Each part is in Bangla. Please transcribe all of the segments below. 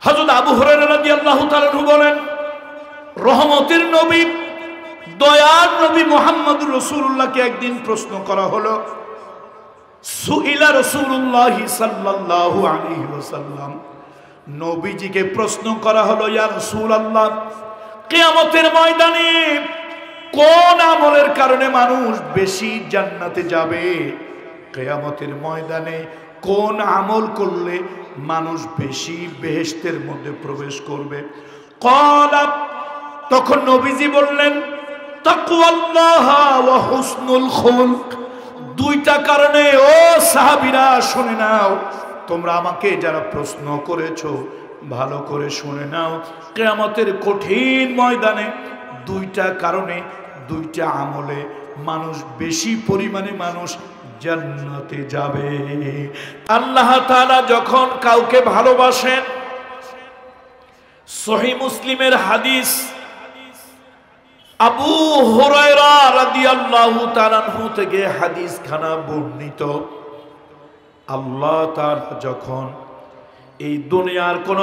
হযরত আবু হুরায়রা রাদিয়াল্লাহু তাআলা বলেন, রহমতের নবী দয়ার নবী মুহাম্মদুর রাসূলুল্লাহকে একদিন প্রশ্ন করা হলো। সুইলা রাসূলুল্লাহ সাল্লাল্লাহু আলাইহি ওয়াসাল্লাম, নবীজিকে প্রশ্ন করা হলো, ইয়া রাসূলুল্লাহ, কিয়ামতের ময়দানে কোন আমলের কারণে মানুষ বেশি জান্নাতে যাবে? কিয়ামতের ময়দানে কোন আমল করলে মানুষ বেশি বেহেশতের মধ্যে প্রবেশ করবে? ক্বালা, তখন নবীজি বললেন, তাকওয়াল্লাহ ওয়া হুসনুল খুলক। দুইটা কারণে ও সাহাবীরা শুনে নাও, তোমরা আমাকে যারা প্রশ্ন করেছো ভালো করে শুনে নাও। কিয়ামতের কঠিন ময়দানে দুইটা কারণে, দুইটা আমলে মানুষ বেশি পরিমাণে মানুষ জান্নাতে যাবে। আল্লাহ তাআলা যখন কাউকে ভালোবাসেন, সহিহ মুসলিমের হাদিস, আবু হুরায়রা রাদিয়াল্লাহু তাআলা আনহু থেকে হাদিস খানা বর্ণিত, আল্লাহ তাআলা যখন এই দুনিয়ার কোন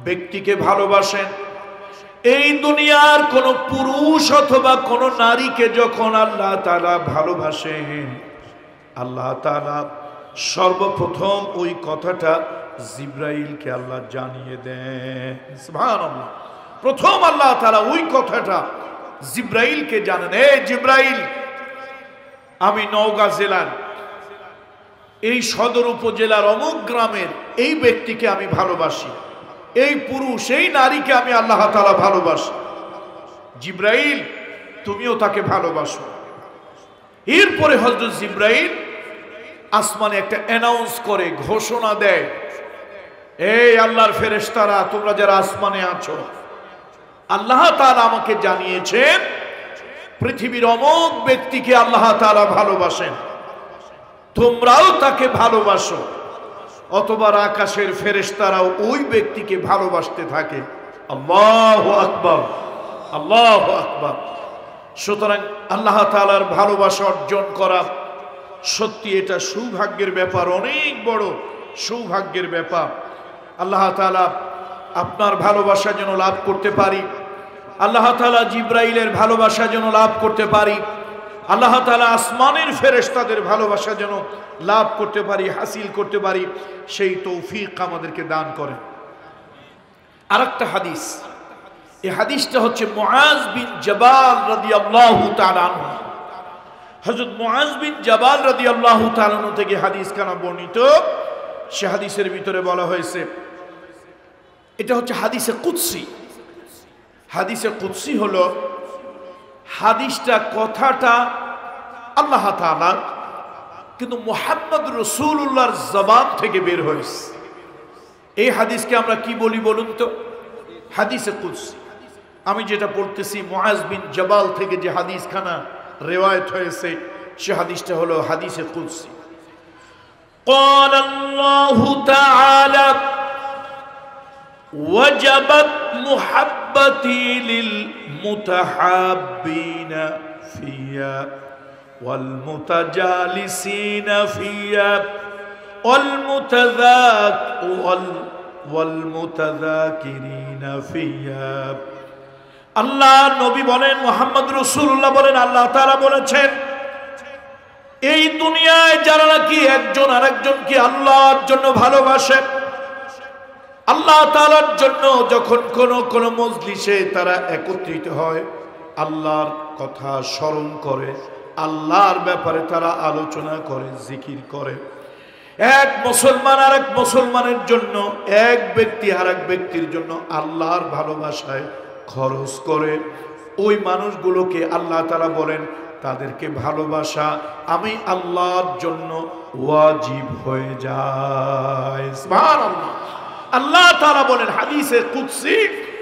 ব্যক্তিকে ভালোবাসেন, এই দুনিয়ার কোন পুরুষ অথবা কোন নারীকে যখন আল্লাহ তাআলা ভালোবাসেন, আল্লাহ তাআলা সর্বপ্রথম ওই কথাটা জিবরাইলকে আল্লাহ জানিয়ে দেন। সুবহানাল্লাহ। প্রথম আল্লাহ তাআলা ওই কথাটা জিবরাইলকে জানেন, এ জিবরাইল, আমি নওগাঁ জেলার এই সদর উপজেলার অমুক গ্রামের এই ব্যক্তিকে আমি ভালোবাসি, এই পুরুষ এই নারীকে আমি আল্লাহ তাআলা ভালোবাসি। জিবরাইল, তুমিও তাকে ভালোবাসো। এরপরে হযরত জিবরাইল আসমানে একটা অ্যানাউন্স করে, ঘোষণা দেয়, এই আল্লাহর ফেরেশতারা, তোমরা যারা আসমানে আছো, আল্লাহ তাআলা আমাকে জানিয়েছেন পৃথিবীর অমুক ব্যক্তিকে আল্লাহ তাআলা ভালোবাসেন, তোমরাও তাকে ভালোবাসো। অথবা আকাশের ফেরেশতারাও ওই ব্যক্তিকে ভালোবাসতে থাকে। আল্লাহু আকবার, আল্লাহু আকবার। সুতরাং আল্লাহ তাআলার ভালোবাসা অর্জন করা সত্যি এটা সৌভাগ্যের ব্যাপার, অনেক বড় সৌভাগ্যের ব্যাপার। আল্লাহ তাআলা আপনার ভালোবাসা যেন লাভ করতে পারি, আল্লাহ তাআলা জিবরাইলের ভালোবাসা যেন লাভ করতে পারি, আল্লাহ তাআলা আসমানের ফেরেশতাদের ভালোবাসা যেন লাভ করতে পারি, হাসিল করতে পারি, সেই তৌফিক আমাদেরকে দান করেন। আরেকটা হাদিস, এই হাদিসটা হচ্ছে মুআজ বিন জাবাল রাদিয়াল্লাহু তাআলা আনহু। হযরত মুআজ বিন জাবাল রাদিয়াল্লাহু তাআলা আনহু থেকে হাদিস কানা বর্ণিত। সে হাদিসের ভিতরে বলা হয়েছে, এটা হচ্ছে হাদিসে কুদসি। হাদিসে কুদসি হলো হাদিসটা, কথাটা আল্লাহ তাআলা, কিন্তু মুহাম্মদ রাসূলুল্লাহর জবান থেকে বের হয়েছে। এই হাদিসকে আমরা কি বলি বলুন তো? হাদিসে কুদসি। আমি যেটা পড়তেছি, মুআজ বিন জাবাল থেকে যে হাদিস খানা রিওয়ায়াত হয়েছে, সে হাদিসটা হলো হাদিসে কুদসি। قال الله تعالى وجبت محبتي للمتحابين فيا والمتجالسين فيا والمتذاكرين فيا। আল্লাহ নবী বলেন, মুহাম্মদ রাসূলুল্লাহ বলেন, আল্লাহ তাআলা বলেছেন, এই দুনিয়ায় যারা নাকি একজন আরেকজনকে আল্লাহর জন্য ভালোবাসে, আল্লাহ তাআলার জন্য যখন কোন মজলিসে তারা একত্রিত হয়, আল্লাহর কথা স্মরণ করে, আল্লাহর ব্যাপারে তারা আলোচনা করে, জিকির করে, এক মুসলমান আরেক মুসলমানের জন্য, এক ব্যক্তি আরেক ব্যক্তির জন্য আল্লাহর ভালোবাসায় খরচ করে, ওই মানুষগুলোকে আল্লাহ তাআলা বলেন তাদেরকে ভালোবাসা আমি আল্লাহর জন্য ওয়াজিব হয়ে যায়। সুবহানাল্লাহ। আল্লাহ তাআলা বলেন হাদিসে কুদসি,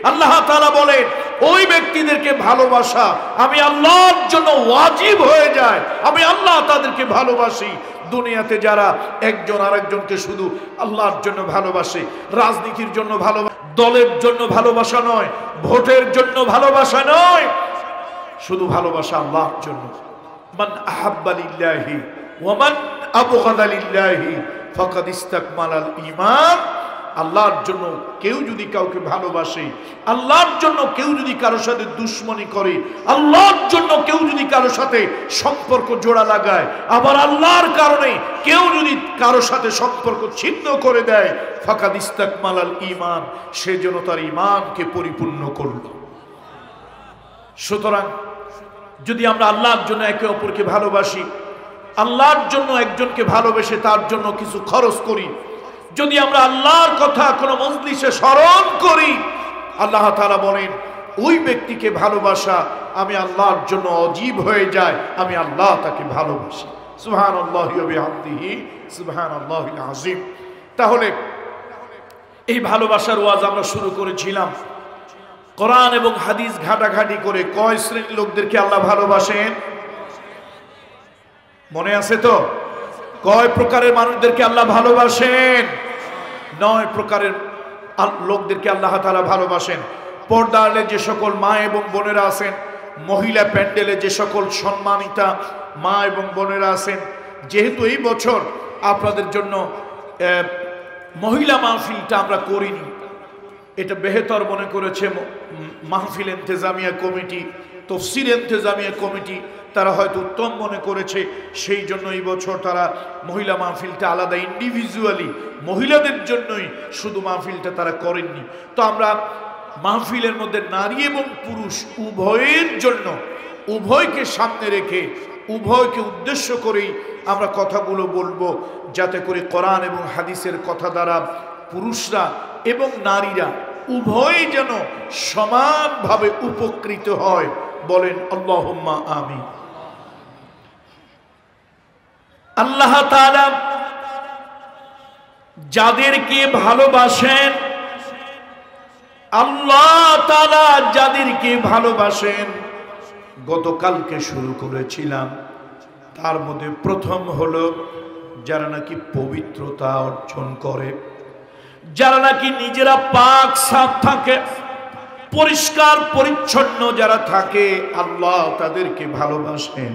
আল্লাহ তাআলা বলেন ওই ব্যক্তিদেরকে ভালোবাসা আমি আল্লাহর জন্য ওয়াজিব হয়ে যায়, আমি আল্লাহ তাদেরকে ভালোবাসি। দুনিয়াতে যারা একজন আরেকজনকে শুধু আল্লাহর জন্য ভালোবাসে, রাজনীতির জন্য ভালোবাসে, দলের জন্য ভালোবাসা নয়, ভোটের জন্য ভালোবাসা নয়, শুধু ভালোবাসা আল্লাহর জন্য। মান আহাব্বা লিল্লাহি ওয়া মান আবগাদা লিল্লাহি ফাকাদ ইসতাকমালাল ঈমান। আল্লাহর জন্য কেউ যদি কাউকে ভালোবাসে, আল্লাহর জন্য কেউ যদি কারোর সাথে দুশ্মনী করে, আল্লাহর জন্য কেউ যদি কারোর সাথে সম্পর্ক জোড়া লাগায়, আবার আল্লাহর কারণে কেউ যদি কারোর সাথে সম্পর্ক ছিন্ন করে দেয়, ফাকাদ ইস্তাকমালাল ঈমান, সে যেন তার ঈমানকে পরিপূর্ণ করল। সুতরাং যদি আমরা আল্লাহর জন্য একে অপরকে ভালোবাসি, আল্লাহর জন্য একজনকে ভালোবেসে তার জন্য কিছু খরচ করি, যদি আমরা আল্লাহর কথা কোনো মজলিসে স্মরণ করি, আল্লাহ তাআলা বলেন ওই ব্যক্তিকে ভালোবাসা আমি আল্লাহর জন্য অজীব হয়ে যায়, আমি আল্লাহ তাকে ভালোবাসি। সুবহানাল্লাহি ওয়া বিহামদিহি সুবহানাল্লাহিল আযীম। তাহলে এই ভালোবাসার ওয়াজ আমরা শুরু করেছিলাম। কোরআন এবং হাদিস ঘাটাঘাটি করে কয় শ্রেণীর লোকদেরকে আল্লাহ ভালোবাসেন মনে আছে তো? কয় প্রকারের মানুষদেরকে আল্লাহ ভালোবাসেন? 9 প্রকারের লোকদেরকে আল্লাহ তাআলা ভালোবাসেন। পর্দা আড়ালে যে সকল মা এবং বোনেরা আছেন, মহিলা প্যান্ডেলে যে সকল সম্মানিতা মা এবং বোনেরা আছেন, যেহেতু এই বছর আপনাদের জন্য মহিলা মাহফিলটা আমরা করিনি, এটা বেহতর মনে করেছে মাহফিল ইন্তেজামিয়া কমিটি, তফসির ইন্তেজামিয়া কমিটি, তারা হয়তো উত্তম মনে করেছে, সেই জন্য এই বছর তারা মহিলা মাহফিলটা আলাদা ইন্ডিভিজুয়ালি মহিলাদের জন্যই শুধু মাহফিলটা তারা করেননি। তো আমরা মাহফিলের মধ্যে নারী এবং পুরুষ উভয়ের জন্য, উভয়কে সামনে রেখে, উভয়কে উদ্দেশ্য করেই আমরা কথাগুলো বলবো, যাতে করে কোরআন এবং হাদিসের কথা দ্বারা পুরুষরা এবং নারীরা উভয়ই যেন সমানভাবে উপকৃত হয়। বলেন আল্লাহুম্মা আমিন। আল্লাহ তাআলা যাদেরকে ভালোবাসেন, আল্লাহ তাআলা যাদেরকে ভালোবাসেন, গতকালকে শুরু করেছিলাম, তার মধ্যে প্রথম হলো যারা নাকি পবিত্রতা অর্জন করে, যারা নাকি নিজেরা পাক সাফ থাকে, পরিষ্কার পরিচ্ছন্ন যারা থাকে, আল্লাহ তাদেরকে ভালোবাসেন।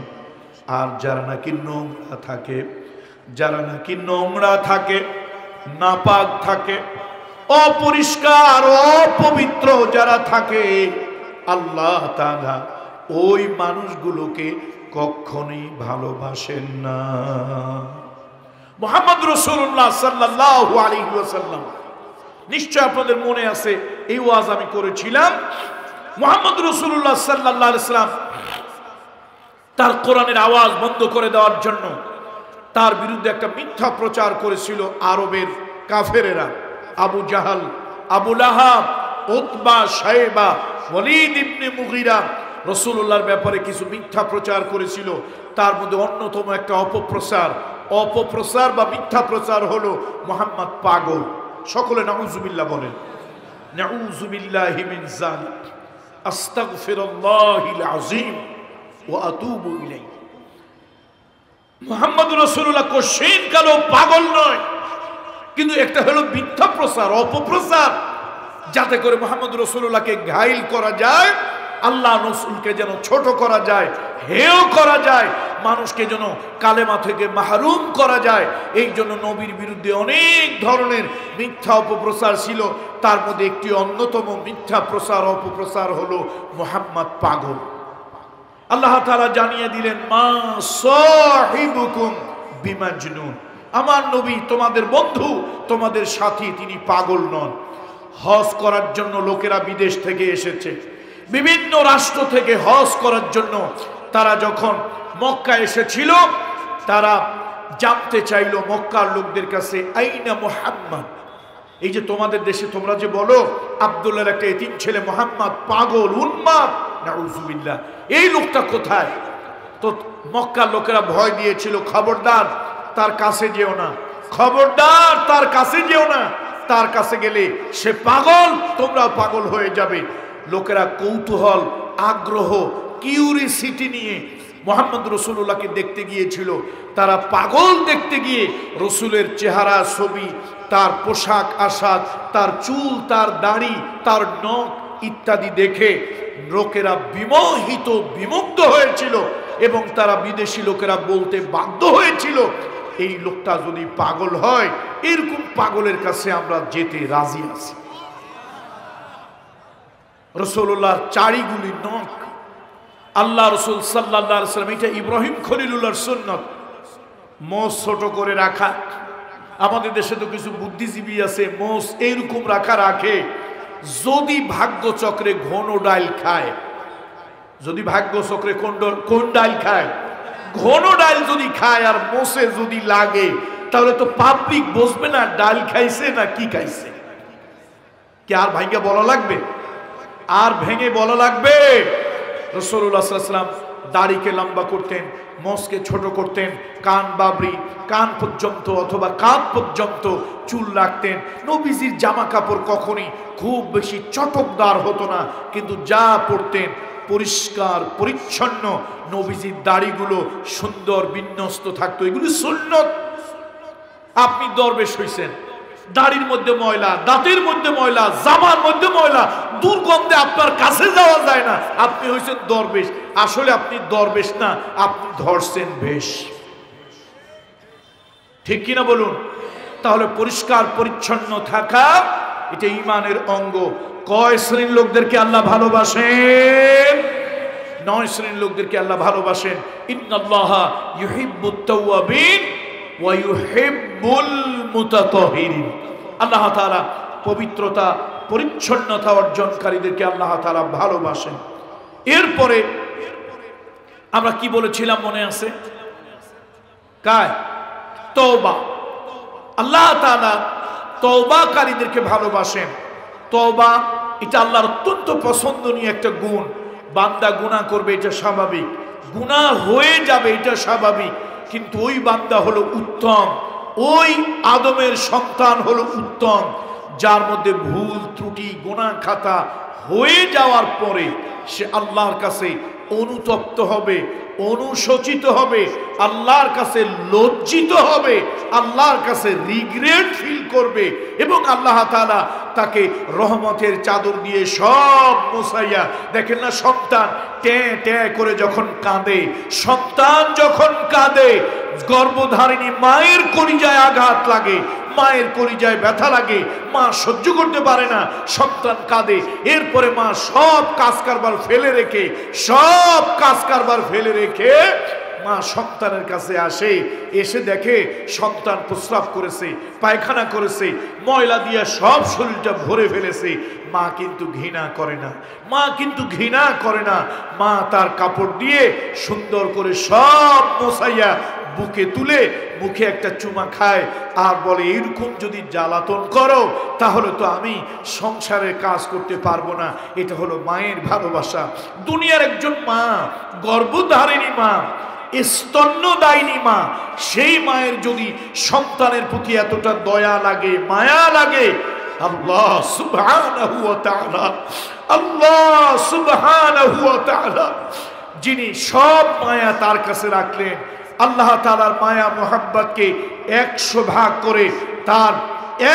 আর যারা নাকি নোংরা থাকে, যারা নাকি নোংরা থাকে, নাপাক থাকে, অপরিষ্কার অপবিত্র যারা থাকে, আল্লাহ তাআলা ওই মানুষগুলোকে কখনোই ভালোবাসেন না। মুহাম্মদ রাসূলুল্লাহ সাল্লাল্লাহু আলাইহি ওয়াসাল্লাম, নিশ্চয় আপনাদের মনে আছে এই ওয়াজ আমি করেছিলাম, মুহাম্মদ রাসূলুল্লাহ সাল্লাল্লাহু আলাইহি ওয়াসাল্লাম তার কোরআনের আওয়াজ বন্ধ করে দেওয়ার জন্য তার বিরুদ্ধে একটা মিথ্যা প্রচার করেছিল আরবের কাফেরেরা। আবু জাহাল, আবু লাহাব, উতবা, শায়বা, ওয়ালিদ ইবনে মুগীরা রাসূলুল্লাহর ব্যাপারে কিছু মিথ্যা প্রচার করেছিল। তার মধ্যে অন্যতম একটা অপপ্রচার বা মিথ্যা প্রচার হলো মুহাম্মদ পাগল। সকলে নাউযুবিল্লাহ বলেন। নাউযুবিল্লাহি মিন যালিক, আস্তাগফিরুল্লাহিল আযীম ওয়া আতুবু ইলাইহি। মুহাম্মদ রাসূলুল্লাহ কোশ্চেন কালো পাগল নয়, কিন্তু একটা হলো মিথ্যা প্রচার, অপপ্রচার, যাতে করে মুহাম্মদ রাসূলুল্লাহকে ঘায়েল করা যায়, আল্লাহ রাসূলকে যেন ছোট করা যায়, হেয় করা যায়, মানুষকে যেন কালেমা থেকে মাহরুম করা যায়। এই জন্য নবীর বিরুদ্ধে অনেক ধরনের মিথ্যা অপপ্রচার ছিল। তার মধ্যে একটি অন্যতম মিথ্যা প্রচার অপপ্রচার হলো মুহাম্মদ পাগল। আল্লাহ তাআলা জানিয়ে দিলেন, মা সাহিবুকুম বিমাজনুন, আমার নবী তোমাদের বন্ধু, তোমাদের সাথী, তিনি পাগল নন। হজ করার জন্য লোকেরা বিদেশ থেকে এসেছে, বিভিন্ন রাষ্ট্র থেকে হজ করার জন্য তারা যখন মক্কা এসেছিল, তারা জানতে চাইল মক্কার লোকদের কাছে, আইনা মুহাম্মদ, এই যে তোমাদের দেশে তোমরা যে বলো আব্দুল্লাহর একটা এতিম ছেলে মুহাম্মদ পাগল, উন্মাদ, নাউযুবিল্লাহ, এই লোকটা কোথায়? তো মক্কার লোকেরা ভয় দিয়েছিল, খবরদার তার কাছে যেও না, খবরদার তার কাছে যেও না, তার কাছে গেলে সে পাগল, তোমরাও পাগল হয়ে যাবে। লোকেরা কৌতূহল, আগ্রহ, কিউরিসিটি নিয়ে মুহাম্মদ রাসূলুল্লাহকে দেখতে গিয়েছিল। তারা পাগল দেখতে গিয়ে রসুলের চেহারা, ছবি, তার পোশাক আশাক, তার চুল, তার দাড়ি, তার নখ ইত্যাদি দেখে লোকেরা বিমোহিত, বিমুগ্ধ হয়েছিল এবং তারা বিদেশি লোকেরা বলতে বাধ্য হয়েছিল, এই লোকটা যদি পাগল হয় এরকম পাগলের কাছে আমরা যেতে রাজি আছি। রাসূলুল্লাহর চারিগুলি নখ, আল্লাহ রসুল সাল্লাল্লাহু আলাইহি ওয়াসাল্লাম, এটা ইব্রাহিম খলিলুল্লাহর সুন্নত, মোষ ছোট করে রাখা। আমাদের দেশে তো কিছু বুদ্ধিজীবী আছে মোষ এইরকম রাখে। যদি ভাগ্য চক্রে ঘন ডাল খায়, যদি ভাগ্য চক্রে কোন ডাল খায়, ঘন ডাল যদি খায় আর মোষে যদি লাগে, তাহলে তো পাবলিক বুঝবে না ডাল খাইছে না কি খাইছে। কি আর ভাইকে বলা লাগবে? আর ভেঙে বলা লাগবে? রাসূলুল্লাহ সাল্লাল্লাহু আলাইহি ওয়াসাল্লাম দাড়িকে লম্বা করতেন, মোষকে ছোট করতেন, কান বাবরি কান পর্যন্ত অথবা কাঁধ পর্যন্ত চুল রাখতেন। নবীজির জামা কাপড় কখনই খুব বেশি চটকদার হতো না, কিন্তু যা পরতেন পরিষ্কার পরিচ্ছন্ন। নবীজির দাড়িগুলো সুন্দর বিন্যস্ত থাকতো, এগুলি সুন্নত। আপনি দরবেশ হইছেন, দাড়ির মধ্যে ময়লা, দাঁতের মধ্যে ময়লা, জামার মধ্যে ময়লা, দুর্গন্ধে আপনার কাছে যাওয়া যায় না, আপনি হইছেন দরবেশ। আসলে আপনি দরবেশ না, আপনি ধরছেন বেশ। ঠিক কিনা বলুন? তাহলে পরিষ্কার পরিচ্ছন্ন থাকা এটা ঈমানের অঙ্গ। কয় শ্রেণীর লোকদেরকে আল্লাহ ভালোবাসেন? 9 শ্রেণীর লোকদেরকে আল্লাহ ভালোবাসেন। ইন্নাল্লাহা ইউহিব্বুত তাওয়াবিন ওয়া ইউহিব্বুল মুতাতাহহিরিন। আল্লাহ তাআলা পবিত্রতা পরিচ্ছন্নতা অর্জনকারীদেরকে আল্লাহ তাআলা ভালোবাসেন। এরপরে আমরা কি বলেছিলাম মনে আছে? কায় তওবা। আল্লাহ তাআলা তওবাকারীদেরকে ভালোবাসেন। তওবা এটা আল্লাহর অত্যন্ত পছন্দনীয় একটা গুণ। বান্দা গুনাহ করবে এটা স্বাভাবিক, গুনাহ হয়ে যাবে এটা স্বাভাবিক, কিন্তু ওই বান্দা হলো উত্তম, ওই আদমের সন্তান হলো উত্তম, যার মধ্যে ভুল ত্রুটি গুনাহ খাতা হয়ে যাওয়ার পরে সে আল্লাহর কাছে অনুতপ্ত হবে, অনুশোচিত হবে, আল্লাহর কাছে লজ্জিত হবে, আল্লাহর কাছে রিগ্রেট ফিল করবে, এবং আল্লাহ তাআলা তাকে রহমতের চাদর দিয়ে সব মুছাইয়া। দেখেন না, সন্তান ট্যাঁ ট্যাঁ করে যখন কাঁদে, সন্তান যখন কাঁদে, গর্ভধারিণী মায়ের কলিজায় আঘাত লাগে, মায়ের কলিজায় ব্যথা লাগে, মা সহ্য করতে পারে না, সন্তান কাঁদে। এরপরে মা সব কাজ কারবার ফেলে রেখে, সব কাজ কারবার ফেলে রেখে মা সন্তানের কাছে আসে, এসে দেখে সন্তান প্রস্রাব করেছে, পায়খানা করেছে, ময়লা দিয়ে সব শরীরটা ভরে ফেলেছে। মা কিন্তু ঘৃণা করে না, মা কিন্তু ঘৃণা করে না। মা তার কাপড় দিয়ে সুন্দর করে সব মোছাইয়া বুকে তুলে মুখে একটা চুমা খায় আর বলে, এরকম যদি জ্বালাতন করো তাহলে তো আমি সংসারের কাজ করতে পারবো না। এটা হলো মায়ের ভালোবাসা। দুনিয়ার একজন মা, গর্ভধারিণী মা, স্তন্যদায়িনী মা, সেই মায়ের যদি সন্তানের প্রতি এতটা দয়া লাগে, মায়া লাগে, আল্লাহ সুবহানাহু ওয়া তাআলা, আল্লাহ সুবহানাহু ওয়া তাআলা যিনি সব মায়া তার কাছে রাখলেন, আল্লাহ তাআলার মায়া মোহাব্বতকে 100 ভাগ করে তার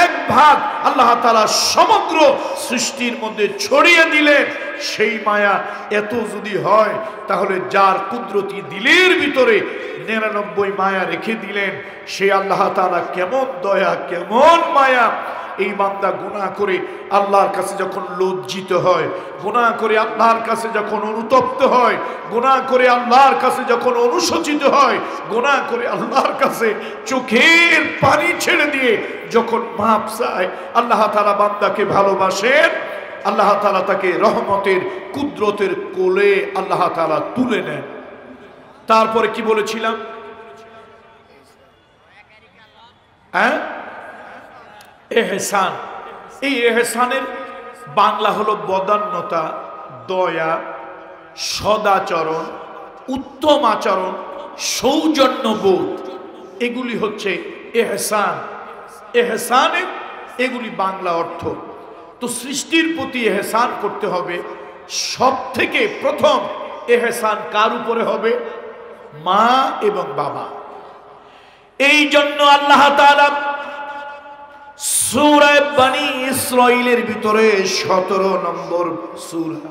1 ভাগ আল্লাহ তাআলা সমগ্র সৃষ্টির মধ্যে ছড়িয়ে দিলেন। সেই মায়া এত যদি হয়, তাহলে যার কুদরতি দিলের ভিতরে 99 মায়া রেখে দিলেন, সে আল্লাহ তাআলা কেমন দয়া, কেমন মায়া। এই বান্দা গুনাহ করে আল্লাহর কাছে যখন লজ্জিত হয়, গুনাহ করে আল্লাহর কাছে যখন অনুতপ্ত হয়, গুনাহ করে আল্লাহর কাছে যখন অনুশোচিত হয়, গুনাহ করে আল্লাহর কাছে চোখের পানি ছেড়ে দিয়ে যখন মাপ চায়, আল্লাহ তাআলা বান্দাকে ভালোবাসেন। আল্লাহ তাআলা তাকে রহমতের কুদরতের কোলে আল্লাহ তাআলা তুলে নেন। তারপরে কি বলেছিলাম? হ্যাঁ, এহসান। এই এহসানের বাংলা হলো বদান্যতা, দয়া, সদাচরণ, উত্তম আচরণ, সৌজন্যবোধ। এগুলি হচ্ছে এহসান। এহসানের এগুলি বাংলা অর্থ। তো সৃষ্টির প্রতি এহসান করতে হবে। সব থেকে প্রথম এহসান কার উপরে হবে? মা এবং বাবা। এই জন্য আল্লাহ তাআলা সূরা বনী ইসরাঈলের ভিতরে 17 নম্বর সূরা,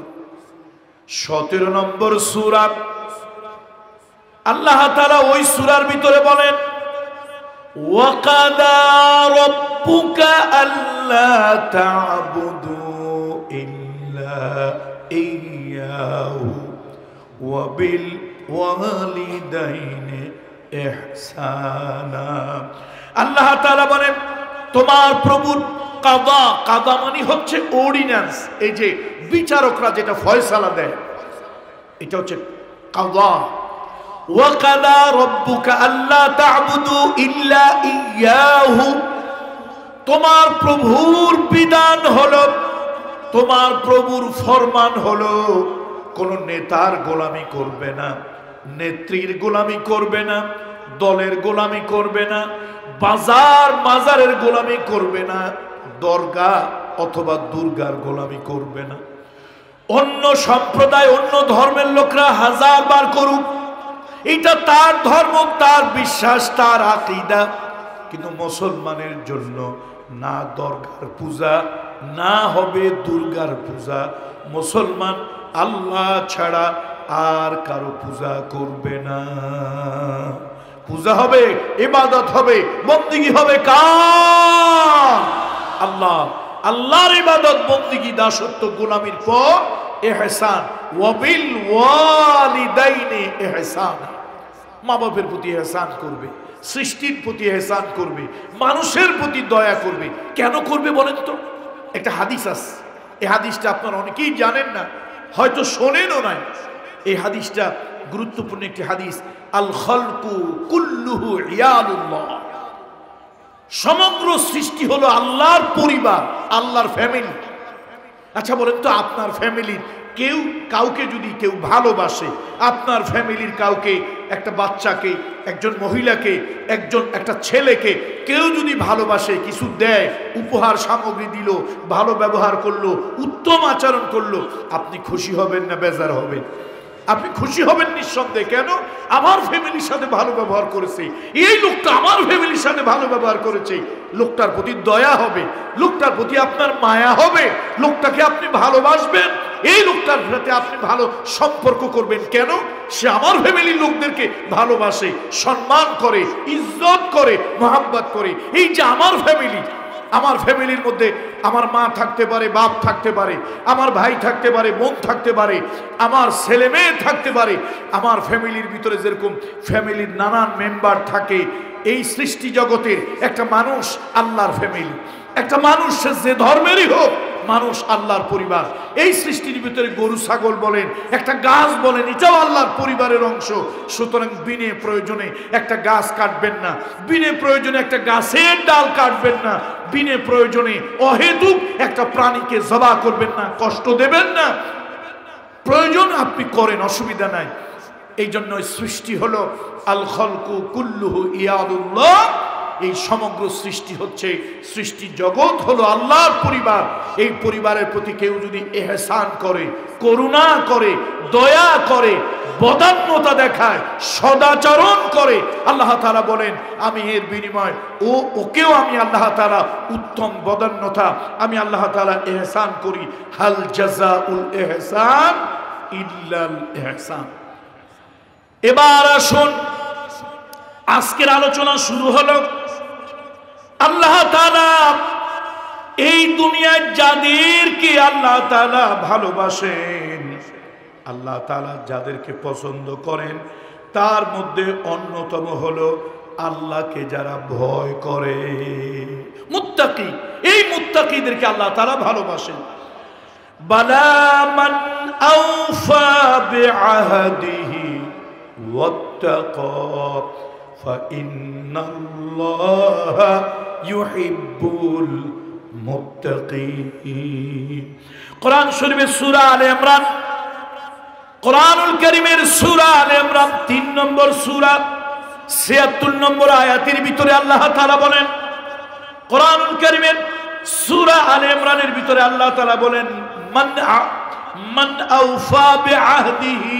17 নম্বর সূরা, আল্লাহ তাআলা ওই সূরার ভিতরে বলেন, ওয়াকাদা রাব্বুকা আল্লা তা'বুদু ইল্লা ইয়্যাহু ওয়া বিল ওয়ালিদাইনি ইহসানা। আল্লাহ তাআলা বলেন তোমার প্রভুর কাদা, কাদা মানে হচ্ছে অর্ডিন্যান্স, এই যে বিচারকরা যেটা ফয়সালা দেয় এটা হচ্ছে কাদা। ওয়াকাদা রাব্বুকা আল্লা তা'বুদু ইল্লা ইয়্যাহু, তোমার প্রভুর বিধান হলো, তোমার প্রভুর ফরমান হলো কোন নেতার গোলামি করবে না, নেত্রীর গোলামি করবে না, দলের গোলামি করবে না, বাজার মাজারের গোলামি করবে না, দরগা অথবা দুর্গার গোলামি করবে না। অন্য সম্প্রদায় অন্য ধর্মের লোকরা হাজার বার করুক, এটা তার ধর্ম, তার বিশ্বাস, তার আকীদা, কিন্তু মুসলমানের জন্য না দরগার পূজা, না হবে দুর্গার পূজা। মুসলমান আল্লাহ ছাড়া আর কারো পূজা করবে না। পূজা হবে, ইবাদত হবে, বন্দেগী হবে কার? আল্লাহ। আল্লাহর ইবাদত, বন্দেগী, দাসত্ব, গোলামির পর ইহসান। ওয়া বিল ওয়ালিদাইনি ইহসান, মা বাপের প্রতি ইহসান করবে, সৃষ্টির প্রতি ইহসান করবে, মানুষের প্রতি দয়া করবে। কেন করবে বলেন তো? একটা হাদিস আছে, এই হাদিসটা আপনারা অনেকেই জানেন না, হয়তো শোনেনও নাই। এই হাদিসটা গুরুত্বপূর্ণ একটি হাদিস। আল খালকু কুল্লুহু ইয়ালুল্লাহ, সমগ্র সৃষ্টি হলো আল্লাহর পরিবার, আল্লাহর ফ্যামিলি। আচ্ছা বলেন তো, আপনার ফ্যামিলির কেউ কাউকে যদি কেউ ভালোবাসে, আপনার ফ্যামিলির কাউকে, একটা বাচ্চাকে, একজন মহিলাকে, একটা ছেলেকে কেউ যদি ভালোবাসে, কিছু দেয়, উপহার সামগ্রী দিল, ভালো ব্যবহার করলো, উত্তম আচরণ করলো, আপনি খুশি হবেন না বেজার হবেন? আপনি খুশি হবেন নিঃসন্দেহে। কেন? আমার ফ্যামিলির সাথে ভালো ব্যবহার করেছে, এই লোকটা আমার ফ্যামিলির সাথে ভালো ব্যবহার করেছে, লোকটার প্রতি দয়া হবে, লোকটার প্রতি আপনার মায়া হবে, লোকটাকে আপনি ভালোবাসবেন, এই লোকটার সাথে আপনি ভালো সম্পর্ক করবেন। কেন? সে আমার ফ্যামিলির লোকদেরকে ভালোবাসে, সম্মান করে, ইজ্জত করে, মহব্বত করে। এই যে আমার ফ্যামিলি, আমার ফ্যামিলির মধ্যে আমার মা থাকতে পারে, বাপ থাকতে পারে, আমার ভাই থাকতে পারে, বোন থাকতে পারে, আমার ছেলে মেয়ে থাকতে পারে। আমার ফ্যামিলির ভিতরে যেরকম ফ্যামিলির নানান মেম্বার থাকে, এই সৃষ্টি জগতের একটা মানুষ আল্লাহর ফ্যামিলি। একটা মানুষ যে ধর্মেরই হোক, মানুষ আল্লাহর পরিবার। এই সৃষ্টির ভিতরে গরু ছাগল বলেন, একটা গাছ বলেন, এটাও আল্লাহর পরিবারের অংশ। সুতরাং বিনে প্রয়োজনে একটা গাছ কাটবেন না, বিনে প্রয়োজনে একটা গাছের ডাল কাটবেন না, বিনে প্রয়োজনে অহেতুক একটা প্রাণীকে জবাই করবেন না, কষ্ট দেবেন না। প্রয়োজন আপনি করেন, অসুবিধা নাই। এই জন্য সৃষ্টি হলো আল খালকু কুল্লুহু ইয়াদুল্লাহ, এই সমগ্র সৃষ্টি হচ্ছে, সৃষ্টি জগৎ হলো আল্লাহর পরিবার। এই পরিবারের প্রতি কেউ যদি ইহসান করে, করুণা করে, দয়া করে, বদান্যতা দেখায়, সদাচরণ করে, আল্লাহ তাআলা বলেন আমি এর বিনিময় ওকেও আমি আল্লাহ তাআলা উত্তম বদান্যতা, আমি আল্লাহ তাআলা ইহসান করি। হাল জাযাউল ইহসান ইল্লাল ইহসান। এবার আসুন, আজকের আলোচনা শুরু হলো। আল্লাহ তাআলা এই দুনিয়ায় যাদেরকে আল্লাহ তাআলা ভালোবাসেন, আল্লাহ তাআলা যাদেরকে পছন্দ করেন, তার মধ্যে অন্যতম হলো আল্লাহকে যারা ভয় করে, মুত্তাকি। এই মুত্তাকিদেরকে আল্লাহ তাআলা ভালোবাসেন। বালা মান আওফা বিআহদিহি ওয়াত্তাকা ফাইন্নাল্লাহা ইউহিব্বুল মুত্তাকিন। কোরআন শরীফের সূরা আলে ইমরান, কোরআনুল কারীমের সূরা আলে ইমরান 3 নম্বর সূরা 76 নম্বর আয়াতের ভিতরে আল্লাহ তাআলা বলেন, কোরআনুল কারীমের সূরা আলে ইমরানের ভিতরে আল্লাহ তাআলা বলেন মান আওফা বিআহদিহি,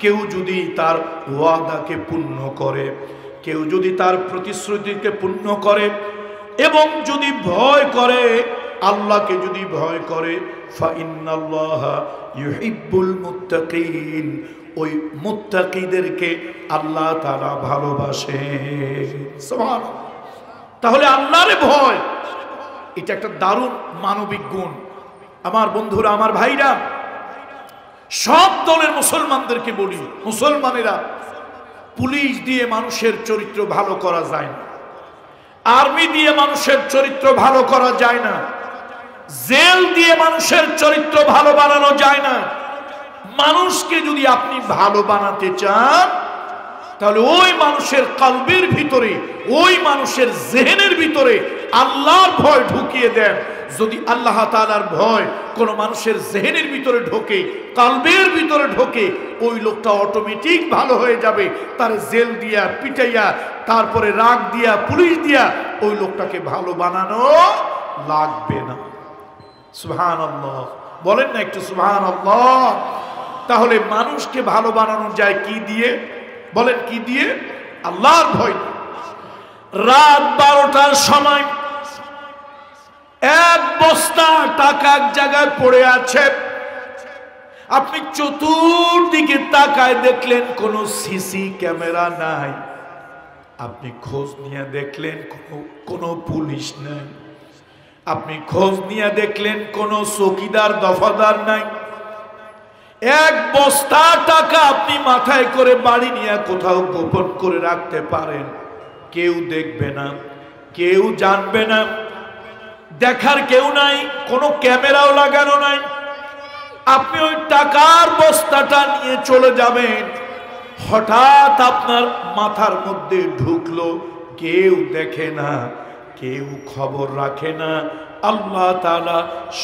কেউ যদি তার ওয়াদাকে পূর্ণ করে, কেউ যদি তার প্রতিশ্রুতিকে পূর্ণ করে এবং যদি ভয় করে, আল্লাহকে যদি ভয় করে, ফাইন্নাল্লাহা ইউহিব্বুল মুত্তাকিন, ওই মুত্তাকিদেরকে আল্লাহ তাআলা ভালোবাসেন। সুবহানাল্লাহ। তাহলে আল্লাহরে ভয় এটা একটা দারুণ মানবিক গুণ। আমার বন্ধুরা, আমার ভাইরা, সব দলের মুসলমানদেরকে বলি, মুসলমানেরা, পুলিশ দিয়ে মানুষের চরিত্র ভালো করা যায় না, আর্মি দিয়ে মানুষের চরিত্র ভালো করা যায় না, জেল দিয়ে মানুষের চরিত্র ভালো বানানো যায় না। মানুষকে যদি আপনি ভালো বানাতে চান, তাহলে ওই মানুষের কলবের ভিতরে, ওই মানুষের জেহেনের ভিতরে আল্লাহর ভয় ঢুকিয়ে দেন। যদি আল্লাহ তাআলার ভয় কোন মানুষের জেহেনের ভিতরে ঢোকে, কলবের ভিতরে ঢোকে, ওই লোকটা অটোমেটিক ভালো হয়ে যাবে। তার জেল দিয়া, পিটাইয়া, তারপরে রাগ দিয়া, পুলিশ দিয়া ওই লোকটাকে ভালো বানানো লাগবে না। সুবহানাল্লাহ, বলেন না একটু সুবহানাল্লাহ। তাহলে মানুষকে ভালো বানানো যায় কি দিয়ে? বলেন কি দিয়ে? আল্লাহর ভয়। রাত 12টার সময় এক বস্তা টাকা এক জায়গায় পড়ে আছে, আপনি চতুর্দিকে তাকায় দেখলেন কোনো সিসি ক্যামেরা নাই, আপনি খোঁজ নিয়ে দেখলেন কোনো পুলিশ নাই, আপনি খোঁজ নিয়ে দেখলেন কোনো চৌকিদার দফাদার নাই। এক বস্তা টাকা আপনি মাথায় করে বাড়ি নিয়ে কোথাও গোপন করে রাখতে পারেন, কেউ দেখবে না, কেউ জানবে না, দেখার কেউ নাই, কোনো ক্যামেরাও লাগানো নাই। আপনি ওই টাকার বস্তাটা নিয়ে চলে যাবেন, হঠাৎ আপনার মাথার মধ্যে ঢুকলো, কেউ দেখে না, কেউ খবর রাখে না। আল্লাহ তাআলা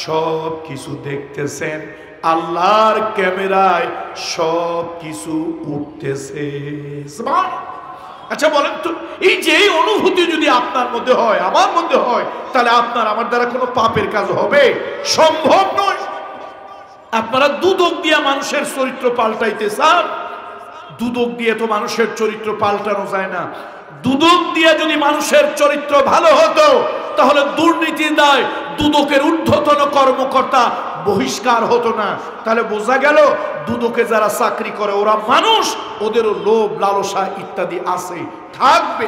সব কিছু দেখতেছেন, আল্লাহর ক্যামেরায় সব কিছু উঠতেছে। আচ্ছা বলেন তো, এই যে অনুভূতি যদি আপনার মধ্যে হয়, আমার মধ্যে হয়, তাহলে আপনার আমার দ্বারা কোনো পাপের কাজ হবে? সম্ভব নয়। আপনারা দুদক দিয়ে মানুষের চরিত্র পাল্টাইতে চান? দুদক দিয়ে তো মানুষের চরিত্র পাল্টানো যায় না। দুদক দিয়ে যদি মানুষের চরিত্র ভালো হতো, তাহলে দুর্নীতি দায় দুদকের ঊর্ধ্বতন কর্মকর্তা বহিষ্কার হতো না। তাহলে বোঝা গেল দুদকে যারা চাকরি করে ওরা মানুষ, ওদেরও লোভ, লালসা ইত্যাদি আছে, থাকবে।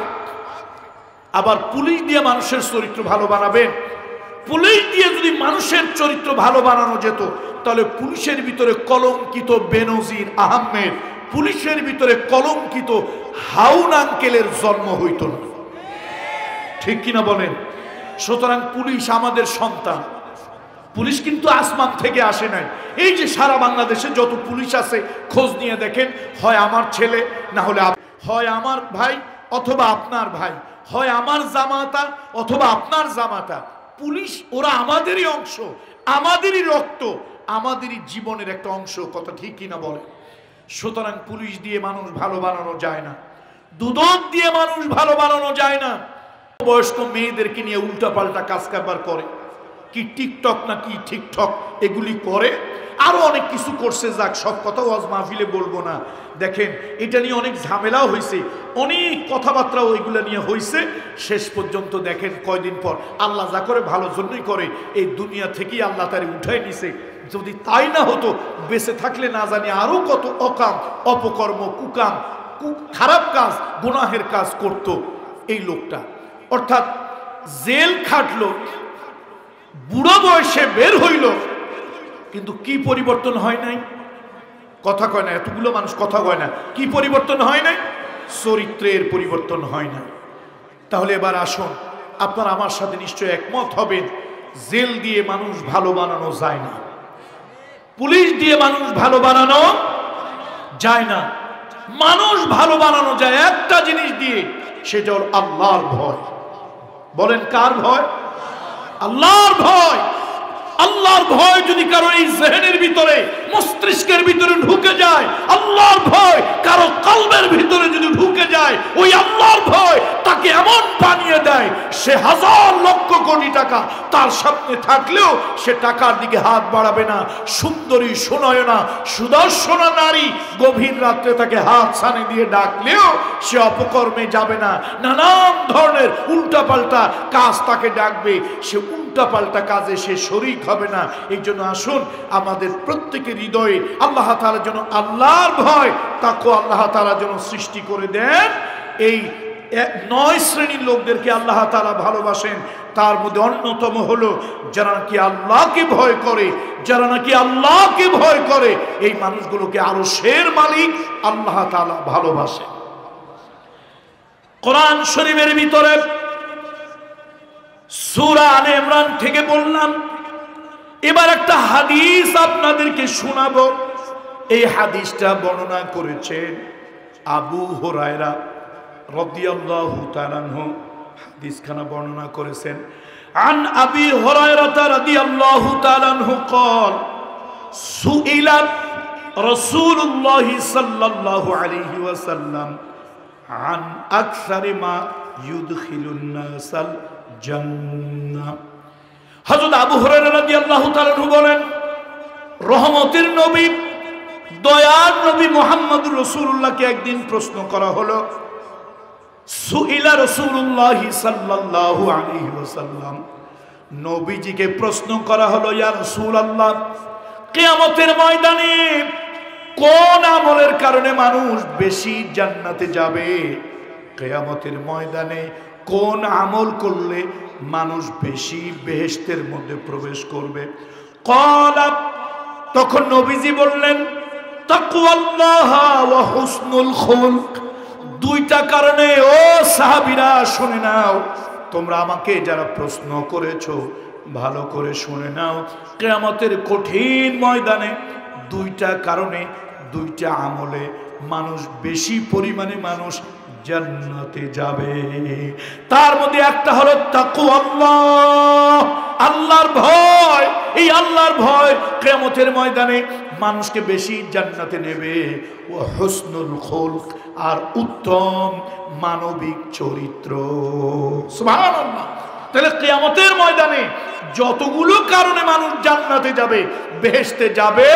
আবার পুলিশ দিয়ে মানুষের চরিত্র ভালো বানাবেন। পুলিশ দিয়ে যদি মানুষের চরিত্র ভালো বানানো যেত, তাহলে পুলিশের ভিতরে কলঙ্কিত বেনজির আহমেদ, পুলিশের ভিতরে কলঙ্কিত হাউন আঙ্কেলের জন্ম হইত না। ঠিক কিনা বলেন? সুতরাং পুলিশ আমাদের সন্তান। পুলিশ কিন্তু আসমান থেকে আসে নাই। এই যে সারা বাংলাদেশে যত পুলিশ আছে, খোঁজ নিয়ে দেখেন, হয় আমার ছেলে, না হলে হয় আমার ভাই অথবা আপনার ভাই, হয় আমার জামাতা অথবা আপনার জামাতা। পুলিশ ওরা আমাদেরই অংশ, আমাদেরই রক্ত, আমাদেরই জীবনের একটা অংশ। কথা ঠিক কিনা বলেন? সুতরাং পুলিশ দিয়ে মানুষ ভালো বানানো যায় না, দুদক দিয়ে মানুষ ভালো বানানো যায় না। বয়স্ক মেয়েদেরকে নিয়ে উল্টাপাল্টা কাজ কারবার করে, কি টিকটক না কি টিকটক এগুলি করে, আরো অনেক কিছু করছে। যাক, সব কথা ওয়াজ মাহফিলে বলবো না। দেখেন, এটা নিয়ে অনেক ঝামেলাও হয়েছে, অনেক কথাবার্তাও এগুলো নিয়ে হয়েছে। শেষ পর্যন্ত দেখেন কয়দিন পর আল্লাহ যা করে ভালোর জন্যই করে, এই দুনিয়া থেকেই আল্লাহ তারে উঠাই নিছে। যদি তাই না হতো, বেঁচে থাকলে না জানি আরো কত অকাম, অপকর্ম, কুকাম, খারাপ কাজ, গুনাহের কাজ করত এই লোকটা। অর্থাৎ জেল খাটলো, বুড়ো বয়সে বের হইল, কিন্তু কি পরিবর্তন হয় নাই? কথা কয় না, এতগুলো মানুষ কথা কয় না। কি পরিবর্তন হয় নাই? চরিত্রের পরিবর্তন হয় না। তাহলে এবার আসুন, আপনারা আমার সাথে নিশ্চয় একমত হবেন, জেল দিয়ে মানুষ ভালো বানানো যায় না, পুলিশ দিয়ে মানুষ ভালো বানানো যায় না। মানুষ ভালো বানানো যায় একটা জিনিস দিয়ে, সেটা হল আল্লাহর ভয়। বলেন কার ভয়? আল্লাহর ভয়। আল্লাহর ভয় যদি কারো এই জেহেনের ভিতরে, মস্তিষ্কের ভিতরে ঢুকে যায়, আল্লাহর ভয় কারো কলবের ভিতরে যদি ঢুকে যায়, ওই আল্লাহর ভয় তাকে এমন বানিয়ে দেয়, সে হাজার লক্ষ কোটি টাকা তার সামনে থাকলেও সে টাকার দিকে হাত বাড়াবে না। সুন্দরী, সুনয়না, সুদর্শনা নারী গভীর রাত্রে তাকে হাত ছানে দিয়ে ডাকলেও সে অপকর্মে যাবে না। নানান ধরনের উল্টাপাল্টা কাজ তাকে ডাকবে, সে উল্টাপাল্টা কাজে সে শরীক হবে না। এই জন্য আসুন, আমাদের প্রত্যেকের হৃদয়ে আল্লাহ তাআলা যেন আল্লাহর ভয়, তাকওয়া আল্লাহ তাআলা যেন সৃষ্টি করে দেন। নয় শ্রেণীর লোকদেরকে আল্লাহ তাআলা ভালোবাসেন। তার মধ্যে অন্যতম হলো যারা নাকি আল্লাহকে ভয় করে, যারা নাকি আল্লাহকে ভয় করে, এই মানুষগুলোকে আরশের মালিক আল্লাহ তাআলা ভালোবাসেন। কোরআন শরীফের ভিতরে সূরা আলে ইমরান থেকে বললাম, এবার একটা হাদিস আপনাদেরকে শোনাবো। এই হাদিসটা বর্ণনা করেছেন আবু হুরায়রা রাদিয়াল্লাহু তাআলা আনহু। হাদিসখানা বর্ণনা করেছেন আন আবি হুরায়রা রাদিয়াল্লাহু তাআলা আনহু قال সুইলা রাসূলুল্লাহ সাল্লাল্লাহু আলাইহি ওয়াসাল্লাম আন আকসারি মা ইউদখিলুন নাসাল জান্নাহ। হযরত আবু হুরায়রা রাদিয়াল্লাহু তাআলা আনহু বলেন, রহমতের নবী দয়ার নবী মুহাম্মদুর রাসূলুল্লাহকে একদিন প্রশ্ন করা হলো। সুইলা রাসূলুল্লাহ সাল্লাল্লাহু আলাইহি ওয়াসাল্লাম, নবীজিকে প্রশ্ন করা হলো, ইয়া রাসূলুল্লাহ, কিয়ামতের ময়দানে কোন আমলের কারণে মানুষ বেশি জান্নাতে যাবে? কিয়ামতের ময়দানে কোন আমল করলে মানুষ বেশি বেহেশতের মধ্যে প্রবেশ করবে? ক্বালা, তখন নবীজি বললেন, তাকওয়াল্লাহ ওয়া হুসনুল খুলক। দুইটা কারণে ও সাহাবীরা শুনে নাও, তোমরা আমাকে যারা প্রশ্ন করেছো ভালো করে শুনে নাও। কিয়ামতের কঠিন ময়দানে দুইটা কারণে, দুইটা আমলে মানুষ বেশি পরিমাণে মানুষ জান্নাতে যাবে। তার মধ্যে একটা হলো তাকওয়াল্লাহ, আল্লাহর ভয়। এই আল্লাহর ভয় কিয়ামতের ময়দানে মানুষকে বেশি জান্নাতে নেবে। ও হুসনুল খুলক, আর উত্তম মানবিক চরিত্র। সুবহানাল্লাহ। তাহলে কিয়ামতের ময়দানে যতগুলো কারণে মানুষ জান্নাতে যাবে, বেহেশতে যাবে,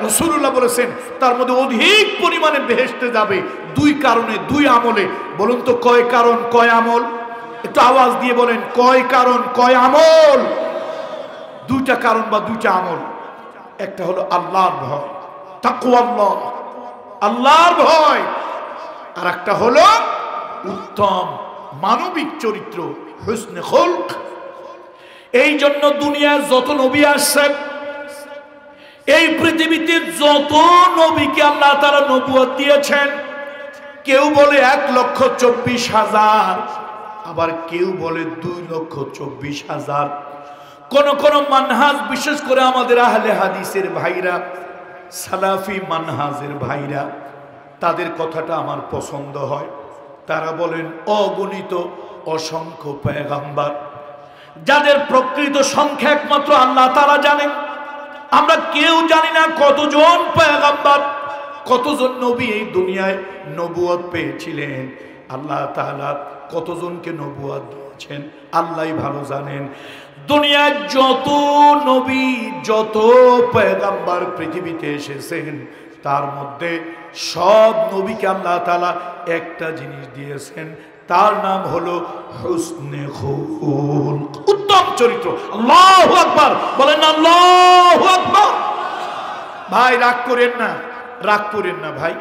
রাসূলুল্লাহ বলেছেন তার মধ্যে অধিক পরিমাণে বেহেশতে যাবে দুই কারণে, দুই আমলে। বলুন তো কয় কারণ, কয় আমল? একটু আওয়াজ দিয়ে বলেন, কয় কারণ, কয় আমল? দুইটা কারণ বা দুইটা আমল। একটা হলো আল্লাহর ভয়, তাকওয়াল্লাহ, আল্লাহর ভয়, আর একটা হলো উত্তম মানবিক চরিত্র, হুসনে খুলক। এই জন্য দুনিয়ায় যত নবী আসছে, এই পৃথিবীতে যত নবীকে আল্লাহ তাআলা নবুয়ত দিয়েছেন, কেউ বলে 1,24,000, আবার কেউ বলে 2,24,000। কোন কোন মানহাজ, বিশেষ করে আমাদের আহলে হাদিসের ভাইরা, সালাফি মানহাজের ভাইরা, তাদের কথাটা আমার পছন্দ হয়। তারা বলেন অগণিত অসংখ্য পয়গম্বর, যাদের প্রকৃত সংখ্যা একমাত্র আল্লাহ তাআলা জানেন। আমরা কেউ জানি না কতজন পয়গম্বর, কতজন নবী এই দুনিয়ায় নবুয়ত পেয়েছিলেন। আল্লাহ তাআলা কতজনকে নবুয়ত দিয়েছেন আল্লাহই ভালো জানেন। দুনিয়ায় যত নবী, যত পয়গম্বর পৃথিবীতে এসেছেন, তার মধ্যে সব নবীকে আল্লাহ তাআলা একটা জিনিস দিয়েছেন, তার নাম হলো হুসনে খুলক, উত্তম চরিত্র। আল্লাহু আকবার বলেন, আল্লাহু আকবার। ভাই রাগ করেন না, রাগ করেন না ভাই।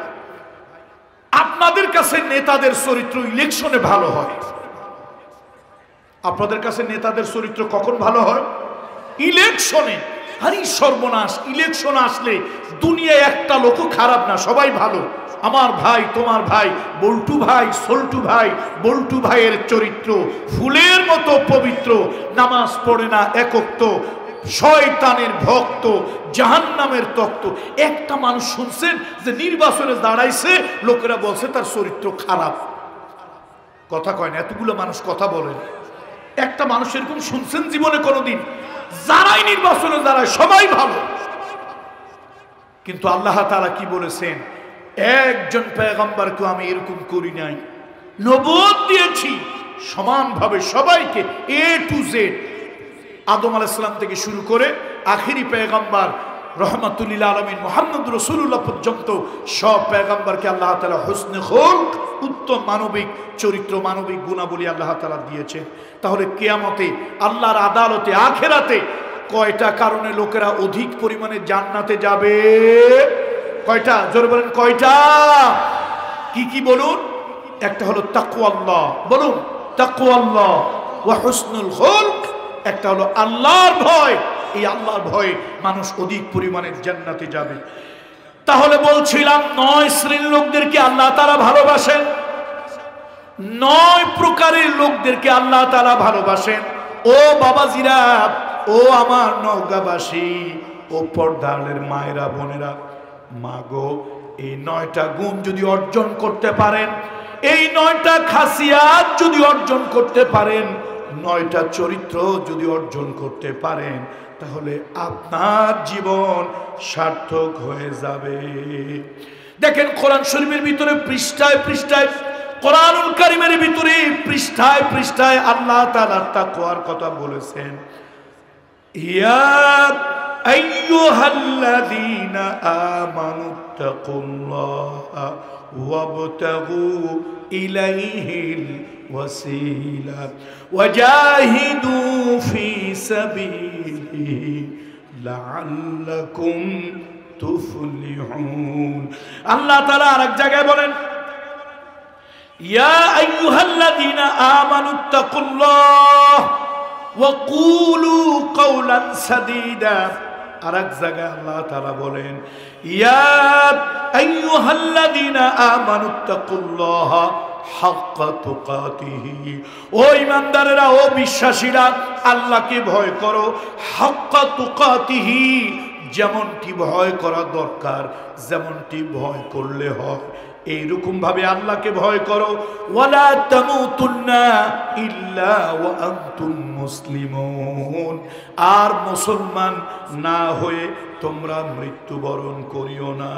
আপনাদের কাছে নেতাদের চরিত্র ইলেকশনে ভালো হয়। আপনাদের কাছে নেতাদের চরিত্র কখন ভালো হয়? ইলেকশনে। আরে সর্বনাশ, ইলেকশন আসলে দুনিয়ায় একটা লোকও খারাপ না, সবাই ভালো। আমার ভাই, তোমার ভাই, বল্টু ভাই, সল্টু ভাই, বল্টু ভাইয়ের চরিত্র ফুলের মতো পবিত্র, নামাজ পড়ে না, একক্ত, শয়তানের ভক্ত, জাহান্নামের তক্ত। একটা মানুষ শুনছেন যে নির্বাচনে দাঁড়াইছে, লোকেরা বলছে তার চরিত্র খারাপ? কথা কয় না, এতগুলো মানুষ কথা বলেন। একটা মানুষ এরকম শুনছেন জীবনে কোনোদিন? যারাই নির্বাচনে দাঁড়ায় সবাই ভালো। কিন্তু আল্লাহ তাআলা কি বলেছেন? একজন পয়গম্বরকে আমি এরকম করি নাই, নবুয়ত দিয়েছি সমানভাবে সবাইকে, এ টু জেড, আদম আলাইহিস সালাম থেকে শুরু করে আখেরি পয়গম্বর রহমাতুল লিল আলামিন মুহাম্মদ রাসূলুল্লাহ পর্যন্ত সব পয়গম্বরকে আল্লাহ তাআলা হুসনে খুলক, উত্তম মানবিক চরিত্র, মানবিক গুণাবলী আল্লাহ তাআলা দিয়েছেন। তাহলে কিয়ামতে, আল্লাহর আদালতে, আখিরাতে কয়টা কারণে লোকেরা অধিক পরিমাণে জান্নাতে যাবে? কয়টা? জোরে বলেন, কয়টা? কি কি বলুন? একটা হলো তাকওয়াল্লাহ, বলুন তাকওয়াল্লাহ ওয়া হুসনুল খুলক, একটা হলো আল্লাহর ভয়। এই আল্লাহর ভয়ে মানুষ অধিক পরিমাণে জান্নাতে যাবে। তাহলে বলছিলাম 9 শ্রেণীর লোকদেরকে আল্লাহ তাআলা ভালোবাসেন, 9 প্রকারের লোকদেরকে আল্লাহ তাআলা ভালোবাসেন। ও বাবাজিরা, ও আমার নওগাঁবাসী, ও পর্দারের মায়েরা বোনেরা, মাগো, এই 9টা গুণ যদি অর্জন করতে পারেন, এই 9টা খাসিয়াত যদি অর্জন করতে পারেন, 9টা চরিত্র যদি অর্জন করতে পারেন, তাহলে আপনার জীবন সার্থক হয়ে যাবে। দেখেন কোরআন শরীফের ভিতরে পৃষ্ঠায় পৃষ্ঠায়, কোরআনুল কারীমের ভিতরে পৃষ্ঠায় পৃষ্ঠায় আল্লাহ তাআলা তাকওয়ার কথা বলেছেন। ইয়া আইয়ুহাল্লাযীনা আমানুত্তাকুল্লাহা ওয়াবতাগু ইলাইহিল ওয়াসিলা ওয়াজাহিদু ফি সাবিলিহি লাআল্লাকুম তুফলিহুন। আল্লাহ তাআলা আরেক জায়গায় বলেন, ইয়া আইয়ুহাল্লাযীনা আমানুত্তাকুল্লাহ ওয়া কুলু কাওলান সাদীদা। আরেক জায়গায় আল্লাহ তাআলা বলেন, ইয়া আইয়ুহাল্লাযীনা আমানুত্তাকুল্লাহ হাক্কা তুকাতিহি। ও ঈমানদারেরা, ও বিশ্বাসীরা, আল্লাহকে ভয় করো হাক্কা তুকাতিহি, যেমনটি ভয় করা দরকার, যেমনটি ভয় করলে হয় এইরকম ভাবে আল্লাহকে ভয় করো। ওয়ালা তামুতুন্না ইল্লা ওয়া আনতুম মুসলিমুন। আর মুসলমান না হয়ে তোমরা মৃত্যুবরণ করিও না।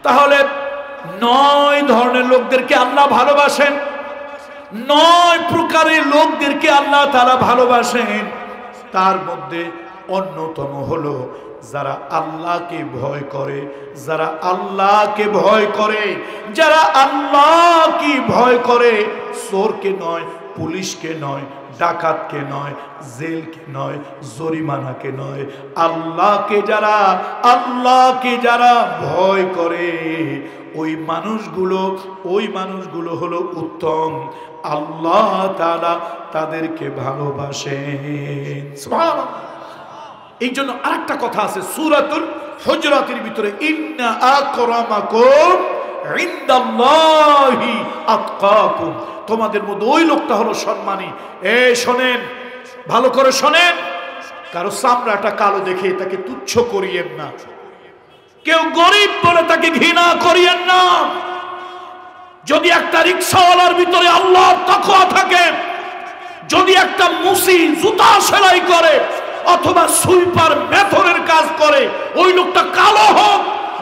তাহলে 9 ধরনের লোকদেরকে আল্লাহ ভালোবাসেন, 9 প্রকারের লোকদেরকে আল্লাহ তাআলা ভালোবাসেন। তার মধ্যে অন্যতম হলো যারা আল্লাহকে ভয় করে, যারা আল্লাহকে ভয় করে, যারা আল্লাহকে ভয় করে, চোরকে নয়, পুলিশকে নয়, ডাকাতকে নয়, জেলকে নয়, জরিমানাকে নয়, আল্লাহকে যারা ভয় করে, ওই মানুষগুলো হলো উত্তম। আল্লাহ তাআলা তাদেরকে ভালোবাসেন। সুবহানাল্লাহ। এই জন্য আরেকটা কথা আছে সূরাতুল হুজরাতের ভিতরে, ইন্না আকরামাকুম ইনদাল্লাহি আতকাকুম। তোমাদের মধ্যে ওই লোকটা হলো সম্মানী। শোনেন, ভালো করে শোনেন, কারো চামড়াটা কালো দেখে তাকে তুচ্ছ করিয়েন না, কেউ গরিব বলে তাকে ঘৃণা করিয়েন না। যদি একটা রিকশাওয়ালার ভিতরে আল্লাহর তাকওয়া থাকে, যদি একটা মুসি জুতা সেলাই করে অথবা সুইপার মেথরের কাজ করে, ওই লোকটা কালো হোক,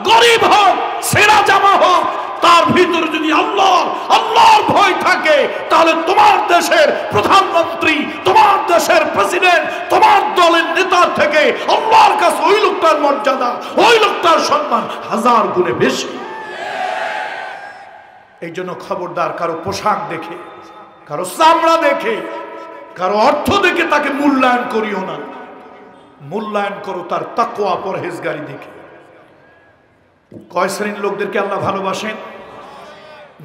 গরিব হোক, ছেঁড়া জামা হোক, তার ভিতরে যদি আল্লাহর ভয় থাকে, তাহলে তোমার দেশের প্রধানমন্ত্রী, তোমার দেশের প্রেসিডেন্ট, তোমার দলের নেতা থেকে আল্লাহর কাছে ওই লোকটার মর্যাদা, ওই লোকটার সম্মান 1000 গুণে বেশি। এই জন্য খবরদার, কারো পোশাক দেখে, কারো চামড়া দেখে, কারো অর্থ দেখে তাকে মূল্যায়ন করিও না। মূল্যায়ন করো তার তাকওয়া পরহেজগারি দেখে। কয় শ্রেণীর লোকদেরকে আল্লাহ ভালোবাসেন?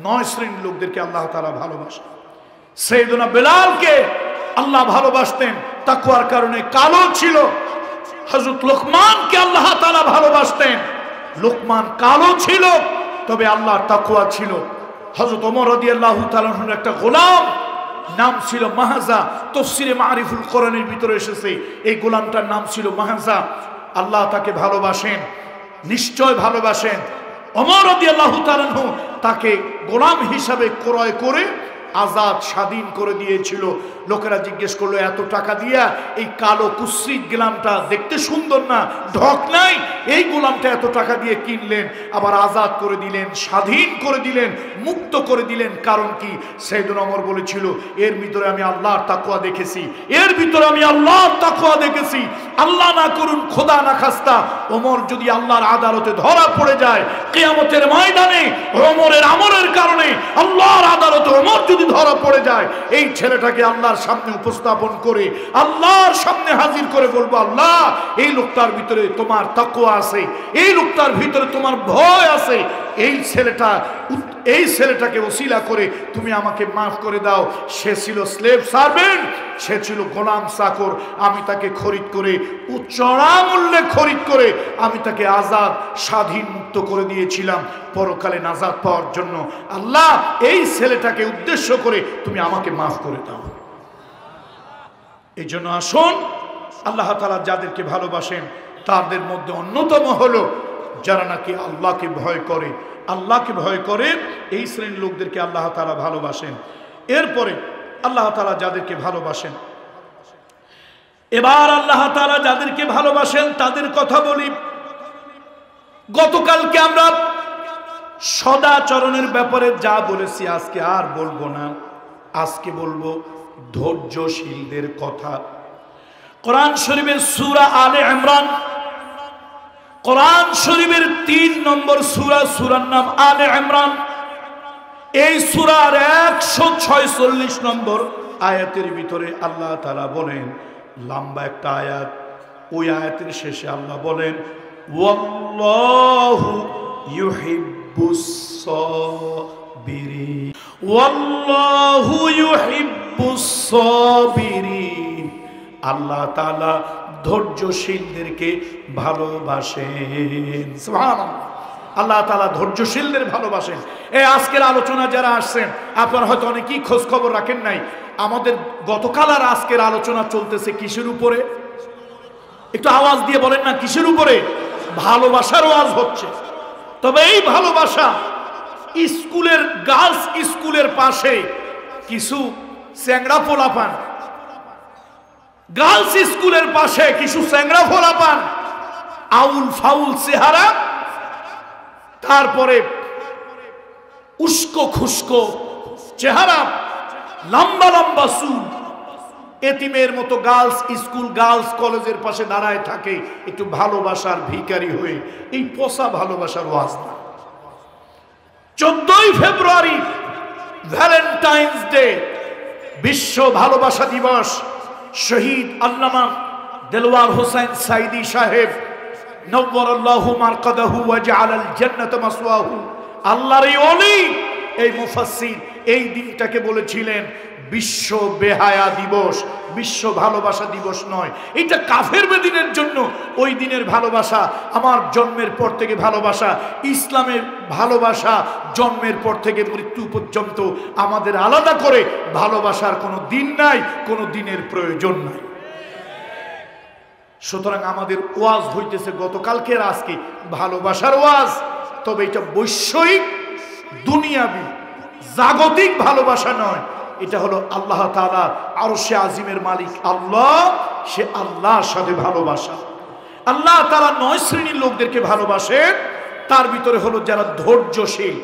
9 শ্রেণীর লোকদেরকে আল্লাহ তাআলা ভালোবাসেন। সাইয়েদনা বেলালকে আল্লাহ ভালোবাসতেন, তাকওয়ার কারণে কালো ছিল। হযরত লোকমানকে আল্লাহ তাআলা ভালোবাসতেন, লোকমান কালো ছিল, তবে আল্লাহর তাকওয়া ছিল। হযরত ওমর রাদিয়াল্লাহু তাআলা একটা গোলাম, নাম ছিল মাহাজা। তাফসীরে মারিফুল কোরআনের ভিতরে এসেছে এই গোলামটার নাম ছিল মাহাজা। আল্লাহ তাকে ভালোবাসেন, নিশ্চয় ভালোবাসেন। ওমর রাদিয়াল্লাহু তাআলা তাকে গোলাম হিসাবে ক্রয় করে আজাদ স্বাধীন করে দিয়েছিল। লোকেরা জিজ্ঞেস করলো, এত টাকা দিয়া এই কালো কুশ্রিত গোলামটা দেখতে সুন্দর না, ঢক নাই, এই গোলামটা এত টাকা দিয়ে কিনলেন, আবার আজাদ করে দিলেন, স্বাধীন করে দিলেন, মুক্ত করে দিলেন, কারণ কি? সাইয়েদনা ওমর বলেছিল, এর ভিতরে আমি আল্লাহর তাকওয়া দেখেছি, এর ভিতরে আমি আল্লাহর তাকওয়া দেখেছি। আল্লাহ না করুন, খোদা না খাস্তা, ওমর যদি আল্লাহর আদালতে ধরা পড়ে যায়, কিয়ামতের ময়দানে ওমরের আমলের কারণে আল্লাহর আদালতে ওমর যদি ধরা পড়ে যায়, এই ছেলেটাকে আল্লাহর সামনে উপস্থাপন করে আল্লাহর সামনে হাজির করে বলবো, আল্লাহ, এই লোকটার ভিতরে তোমার তাকওয়া আছে, এই লোকটার ভিতরে তোমার ভয় আছে, এই ছেলেটাকে ওসিলা করে তুমি আমাকে মাফ করে দাও। সে ছিল স্লেভ সার্ভেন্ট, সে ছিল গোলাম চাকর, আমি তাকে খরিদ করে চড়া মূল্যে খরিদ করে আমি তাকে আজাদ স্বাধীন মুক্ত করে দিয়েছিলাম পরকালে নাজাত পাওয়ার জন্য। আল্লাহ এই ছেলেটাকে উদ্দেশ্য করে তুমি আমাকে মাফ করে দাও। এই জন্য আসুন, আল্লাহ তাআলা যাদেরকে ভালোবাসেন তাদের মধ্যে অন্যতম হলো যারা নাকি আল্লাহকে ভয় করে। আল্লাহকে ভয় করে এই শ্রেণীর লোকদেরকে আল্লাহ তাআলা ভালোবাসেন। এরপরে আল্লাহ তাআলা যাদেরকে ভালোবাসেন, এবার আল্লাহ তাআলা যাদেরকে ভালোবাসেন তাদের কথা বলি। গতকালকে আমরা সদাচরণের ব্যাপারে যা বলেছি আজকে আর বলবো না, আজকে বলবো ধৈর্যশীলদের কথা। কোরআন শরীফের সূরা আলে ইমরান, কোরআন শরীফের 3 নম্বর সূরা, সূরার নাম আলে ইমরান। এই সূরার 146 নম্বর আয়াতের ভিতরে আল্লাহ তাআলা বলেন, লম্বা একটা আয়াত, ওই আয়াতের শেষে আল্লাহ বলেন ওয়াল্লাহু ইউহিব্বুস সাবিরিন, ওয়াল্লাহু ইউহিব্বুস সাবিরিন। আল্লাহ তাআলা ধৈর্যশীলদেরকে ভালোবাসেন। সুবহানাল্লাহ, আল্লাহ তাআলা ধৈর্যশীলদের ভালোবাসেন। এই আজকের আলোচনা যারা আসছেন আপনারা হয়তো অনেকেই খোঁজ খবর রাখেন নাই, আমাদের গতকাল আর আজকের আলোচনা চলতেছে কিসের উপরে? একটু আওয়াজ দিয়ে বলেন না, কিসের উপরে? ভালোবাসার ওয়াজ হচ্ছে। তবে এই ভালোবাসা স্কুলের, গার্লস স্কুলের পাশে কিছু চ্যাংড়া পোলাপান, গার্লস স্কুলের পাশে কিছু চ্যাংড়া পোলাপান, আউল ফাউল চেহারা, তারপরে উস্কো খুস্কো চেহারা, লম্বা লম্বা চুল, এতিমের মতো গার্লস স্কুল, গার্লস কলেজের পাশে দাঁড়ায় থাকে একটু ভালোবাসার ভিখারি হয়ে। এই পচা ভালোবাসার ওয়াজ না। 14ই ফেব্রুয়ারি ভ্যালেন্টাইন্স ডে, বিশ্ব ভালোবাসা দিবস। শহীদ আল্লামা দেলওয়ার হোসেন সাইদি সাহেব নওয়ারাল্লাহু মারকাদাহু ওয়া জাআলাল জান্নাতা মাসওয়াহু, আল্লাহর এই ওলি, এই মুফাসসির এই দিনটাকে বলেছিলেন বিশ্ব বেহায়া দিবস, বিশ্ব ভালোবাসা দিবস নয়। এটা কাফের বেদিনের জন্য ওই দিনের ভালোবাসা। আমার জন্মের পর থেকে ভালোবাসা, ইসলামের ভালোবাসা জন্মের পর থেকে মৃত্যু পর্যন্ত আমাদের আলাদা করে ভালোবাসার কোনো দিন নাই, কোনো দিনের প্রয়োজন নাই। সুতরাং আমাদের ওয়াজ হইতেছে গতকালকের আজকে ভালোবাসার ওয়াজ। তবে এটা বৈষয়িক দুনিয়াবি জাগতিক ভালোবাসা নয়, এটা হলো আল্লাহ তাআলা আরশে আজিমের মালিক আল্লাহ, সে আল্লাহর সাথে ভালোবাসা। আল্লাহ তাআলা 9 শ্রেণীর লোকদেরকে ভালোবাসেন। তার ভিতরে হলো যারা ধৈর্যশীল,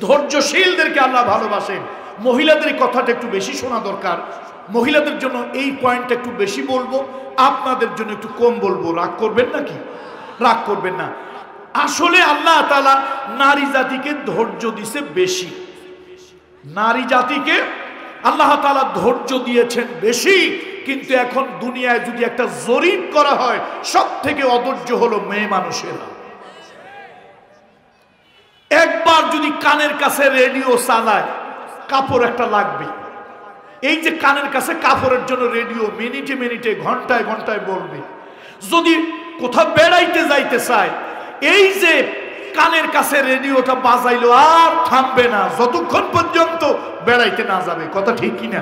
ধৈর্যশীলদেরকে আল্লাহ ভালোবাসেন। মহিলাদের কথাটা একটু বেশি শোনা দরকার, মহিলাদের জন্য এই পয়েন্টটা একটু বেশি বলবো, আপনাদের জন্য একটু কম বলবো। রাগ করবেন নাকি? রাগ করবেন না। আসলে আল্লাহ তাআলা নারী জাতিকে ধৈর্য দিয়েছে বেশি, নারী জাতিকে আল্লাহ তাআলা ধৈর্য দিয়েছেন বেশি। কিন্তু এখন দুনিয়ায় যদি একটা জরিপ করা হয়, সব থেকে অধৈর্য হলো মেয়ে মানুষেরা। একবার যদি কানের কাছে রেডিও চালায়, কাপড় একটা লাগবে। এই যে কানের কাছে কাপড়ের জন্য রেডিও মিনিটে মিনিটে ঘন্টায় ঘন্টায় বলবে। যদি কোথাও বেড়াইতে যাইতে চায়, এই যে কানের কাছে রেডিওটা বাজাইলো আর থামবে না যতক্ষণ পর্যন্ত বেড়াইতে না যাবে। কথা ঠিক কিনা?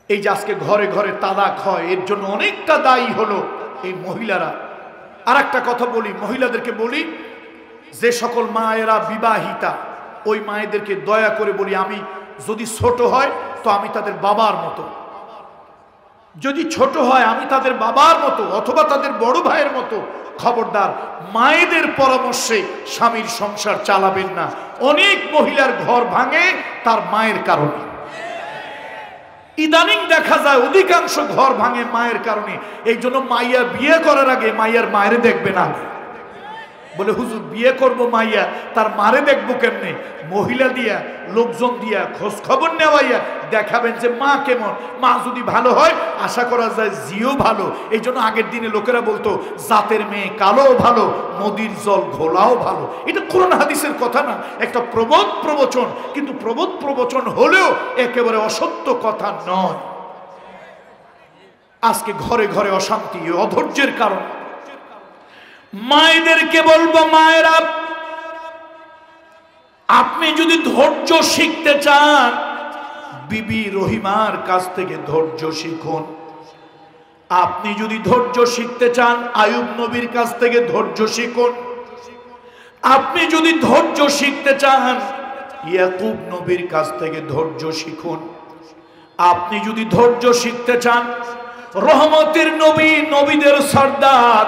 এই যে আজকে ঘরে ঘরে তালাক হয়, এর জন্য অনেকটা দায়ী হলো এই মহিলারা। আর একটা কথা বলি, মহিলাদেরকে বলি, যে সকল মায়েরা বিবাহিতা, ওই মায়েদেরকে দয়া করে বলি, আমি যদি ছোট হয় তো আমি তাদের বাবার মতো, যদি ছোট হয় আমি তাদের বাবার মতো অথবা তাদের বড় ভাইয়ের মতো। খবরদার মায়েদের পরামর্শে স্বামীর সংসার চালাবেন না। অনেক মহিলার ঘর ভাঙে তার মায়ের কারণে। ইদানিং দেখা যায় অধিকাংশ ঘর ভাঙে মায়ের কারণে। এই জন্য মাইয়া বিয়ে করার আগে মাইয়ার মায়ের দেখবে না। বলে হুজুর বিয়ে করব মাইয়া, তার মারে দেখবো কেমনে? মহিলা দিয়া, লোকজন দিয়া খোঁজ খবর নেওয়াইয়া দেখাবেন যে মা কেমন। মা যদি ভালো হয় আশা করা যায় জিও ভালো। এই জন্য আগের দিনে লোকেরা বলতো জাতের মেয়ে কালো ভালো, নদীর জল ঘোলাও ভালো। এটা কোরআন হাদিসের কথা না, একটা প্রবাদ প্রবচন। কিন্তু প্রবাদ প্রবচন হলেও একেবারে অসত্য কথা নয়। আজকে ঘরে ঘরে অশান্তি, অধৈর্যের কারণ। মায়েদেরকে বলবো, মায়েরা আপনি যদি ধৈর্য শিখতে চান, বিবি রহিমার কাছ থেকে ধৈর্য শিখুন। আপনি যদি ধৈর্য শিখতে চান, আয়ুব নবীর কাছ থেকে ধৈর্য শিখুন। আপনি যদি ধৈর্য শিখতে চান, ইয়াকুব নবীর কাছ থেকে ধৈর্য শিখুন। আপনি যদি ধৈর্য শিখতে চান, রহমতের নবী, নবীদের সর্দার,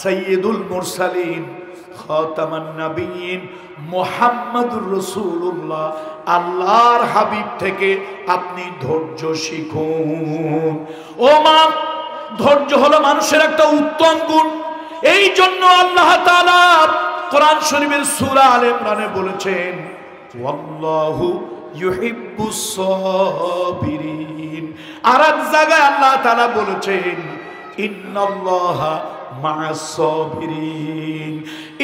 সাইয়্যিদুল মুরসালিন, খাতামান নবিয়্যিন মুহাম্মদুর রাসূলুল্লাহ, আল্লাহর হাবিব থেকে আপনি ধৈর্য শিখুন। ও মা, ধৈর্য হলো মানুষের একটা উত্তম গুণ। এই জন্য আল্লাহ তাআলা কোরআন শরীফের সূরা আলে ইমরানে বলেছেন, ওয়াল্লাহু ইউহিব্বুস সাবিরিন। আর এক জায়গায় আল্লাহ তাআলা বলেছেন, ইন্নাল্লাহা মা'আস সাবিরিন,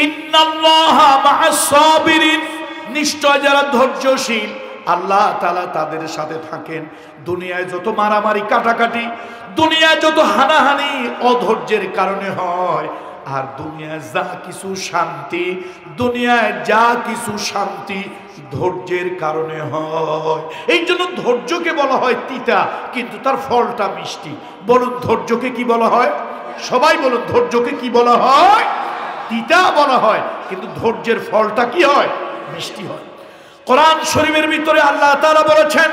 ইন্নাল্লাহা মা'আস সাবিরিন। নিশ্চয় যারা ধৈর্যশীল আল্লাহ তাআলা তাদের সাথে থাকেন। দুনিয়ায় যত মারামারি কাটাকাটি, দুনিয়ায় যত হানাহানি অধৈর্যের কারণে হয়, আর দুনিয়ায় যা কিছু শান্তি, দুনিয়ায় যা কিছু শান্তি ধৈর্যের কারণে হয়। এই জন্য ধৈর্যকে বলা হয় তিতা, কিন্তু তার ফলটা মিষ্টি। বলুন ধৈর্যকে কি বলা হয়? সবাই বলুন ধৈর্যকে কি বলা হয়? তিতা বলা হয়, কিন্তু ধৈর্যের ফলটা কি হয়? মিষ্টি হয়। কোরআন শরীফের ভিতরে আল্লাহ তাআলা বলেছেন,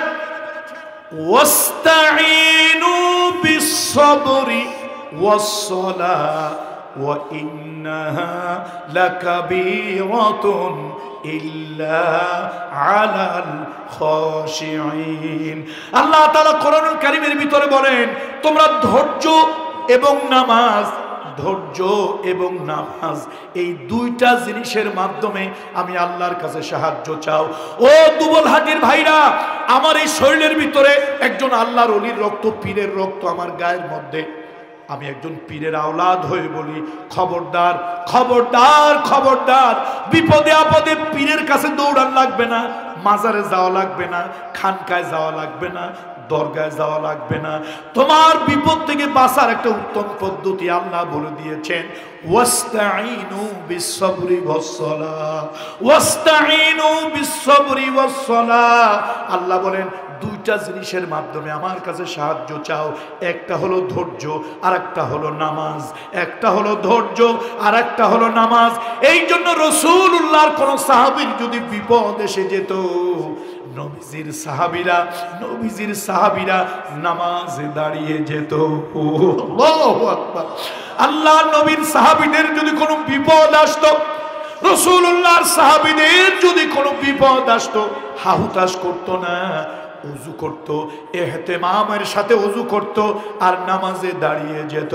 ওয়াস্তাঈনু বিস-সাবরি ওয়াস-সালাহ ওয়া ইন্নাহা লাকাবীরাতুন ইল্লা আলাল খাশিঈন। আল্লাহ তাআলা কোরআনুল কারীমের ভিতরে বলেন, তোমরা ধৈর্য এবং নামাজ, ধৈর্য এবং নামাজ, এই দুইটা জিনিসের মাধ্যমে আমি আল্লাহর কাছে সাহায্য চাও। ও দুবলহাটির ভাইরা, আমার এই শরীরের ভিতরে একজন আল্লাহর ওলির রক্ত, পীরের রক্ত আমার গায়ের মধ্যে। আমি একজন পীরের আওলাদ হয়ে বলি, খবরদার খবরদার খবরদার, বিপদে আপদে পীরের কাছে দৌড়ান লাগবে না, মাজারে যাওয়া লাগবে না, খানকায় যাওয়া লাগবে না, দরগায় যাওয়া লাগবে না। তোমার বিপদ থেকে বাঁচার একটা উত্তম পদ্ধতি আল্লাহ বলে দিয়েছেন, ওয়াস্তাঈনু বিস-সাবরি ওয়াস-সালাহ, ওয়াস্তাঈনু বিস-সাবরি ওয়াস-সালাহ। আল্লাহ বলেন দুইটা জিনিসের মাধ্যমে আমার কাছে সাহায্য চাও। একটা হলো ধৈর্য, আর একটা হলো নামাজ। একটা হলো ধৈর্য, আর একটা হলো নামাজ। এই জন্য রাসূলুল্লাহর কোন সাহাবীর যদি বিপদ এসে যেত, নবীজির সাহাবীরা নামাজে দাঁড়িয়ে যেত। আল্লাহু আকবার। আল্লাহ নবীর সাহাবীদের যদি কোনো বিপদ আসতো, রাসূলুল্লাহর সাহাবীদের যদি কোনো বিপদ আসতো, হাহুতাশ করতো না, ওযু করত, ইহতিমামের সাথে ওযু করত, আর নামাজে দাঁড়িয়ে যেত।